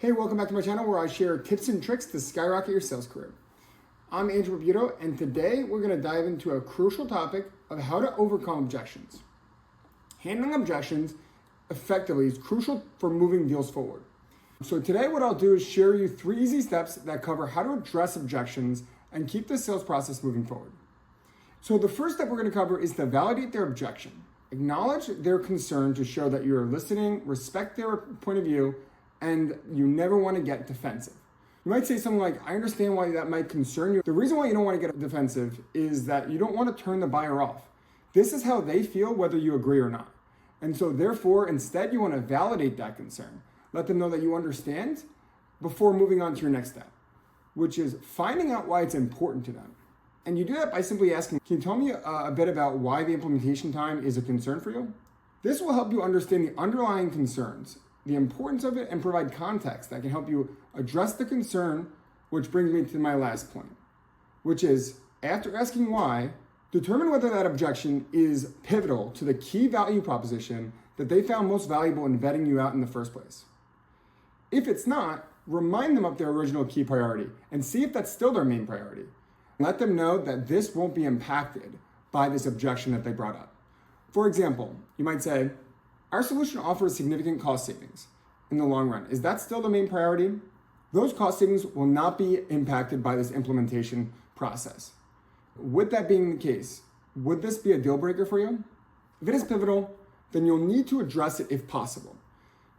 Hey, welcome back to my channel where I share tips and tricks to skyrocket your sales career. I'm Barbuto, and today we're going to dive into a crucial topic of how to overcome objections. Handling objections effectively is crucial for moving deals forward. So today what I'll do is share you 3 easy steps that cover how to address objections and keep the sales process moving forward. So the first step we're going to cover is to validate their objection. Acknowledge their concern to show that you're listening, respect their point of view, and you never want to get defensive. You might say something like, I understand why that might concern you. The reason why you don't want to get defensive is that you don't want to turn the buyer off. This is how they feel whether you agree or not. And so therefore, instead, you want to validate that concern. Let them know that you understand before moving on to your next step, which is finding out why it's important to them. And you do that by simply asking, can you tell me a bit about why the implementation time is a concern for you? This will help you understand the underlying concerns, the importance of it, and provide context that can help you address the concern, which brings me to my last point, which is after asking why, determine whether that objection is pivotal to the key value proposition that they found most valuable in vetting you out in the first place. If it's not, remind them of their original key priority and see if that's still their main priority. Let them know that this won't be impacted by this objection that they brought up. For example, you might say, our solution offers significant cost savings in the long run. Is that still the main priority? Those cost savings will not be impacted by this implementation process. With that being the case, would this be a deal breaker for you? If it is pivotal, then you'll need to address it if possible.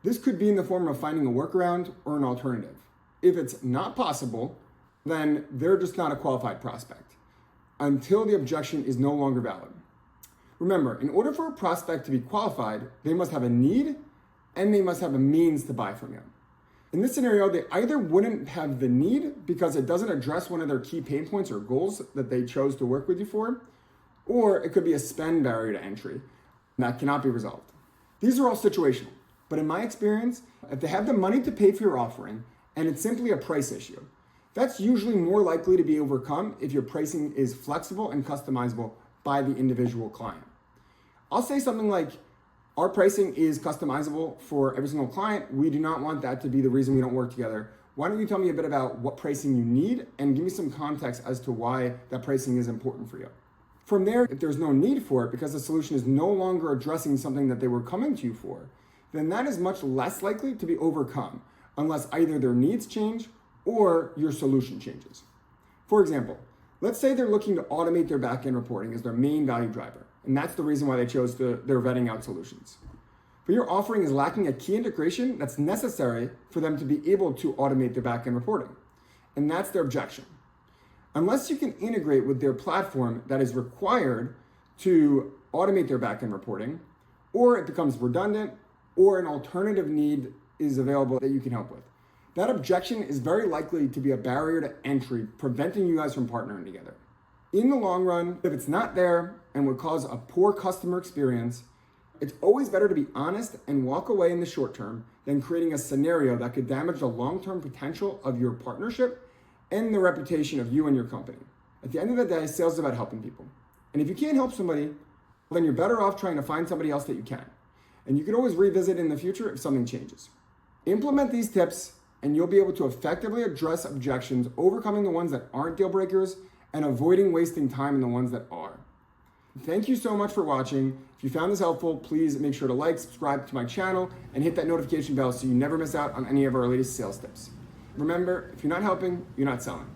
This could be in the form of finding a workaround or an alternative. If it's not possible, then they're just not a qualified prospect until the objection is no longer valid. Remember, in order for a prospect to be qualified, they must have a need and they must have a means to buy from you. In this scenario, they either wouldn't have the need because it doesn't address one of their key pain points or goals that they chose to work with you for, or it could be a spend barrier to entry that cannot be resolved. These are all situational, but in my experience, if they have the money to pay for your offering and it's simply a price issue, that's usually more likely to be overcome if your pricing is flexible and customizable by the individual client. I'll say something like, our pricing is customizable for every single client. We do not want that to be the reason we don't work together. Why don't you tell me a bit about what pricing you need and give me some context as to why that pricing is important for you. From there, if there's no need for it because the solution is no longer addressing something that they were coming to you for, then that is much less likely to be overcome unless either their needs change or your solution changes. For example, let's say they're looking to automate their back-end reporting as their main value driver, and that's the reason why they chose their vetting out solutions. But your offering is lacking a key integration that's necessary for them to be able to automate their back-end reporting, and that's their objection. Unless you can integrate with their platform that is required to automate their back-end reporting, or it becomes redundant, or an alternative need is available that you can help with, that objection is very likely to be a barrier to entry, preventing you guys from partnering together. In the long run, if it's not there and would cause a poor customer experience, it's always better to be honest and walk away in the short term than creating a scenario that could damage the long-term potential of your partnership and the reputation of you and your company. At the end of the day, sales is about helping people. And if you can't help somebody, then you're better off trying to find somebody else that you can. And you can always revisit in the future if something changes. Implement these tips and you'll be able to effectively address objections, overcoming the ones that aren't deal breakers and avoiding wasting time in the ones that are. Thank you so much for watching. If you found this helpful, please make sure to like, subscribe to my channel, and hit that notification bell so you never miss out on any of our latest sales tips. Remember, if you're not helping, you're not selling.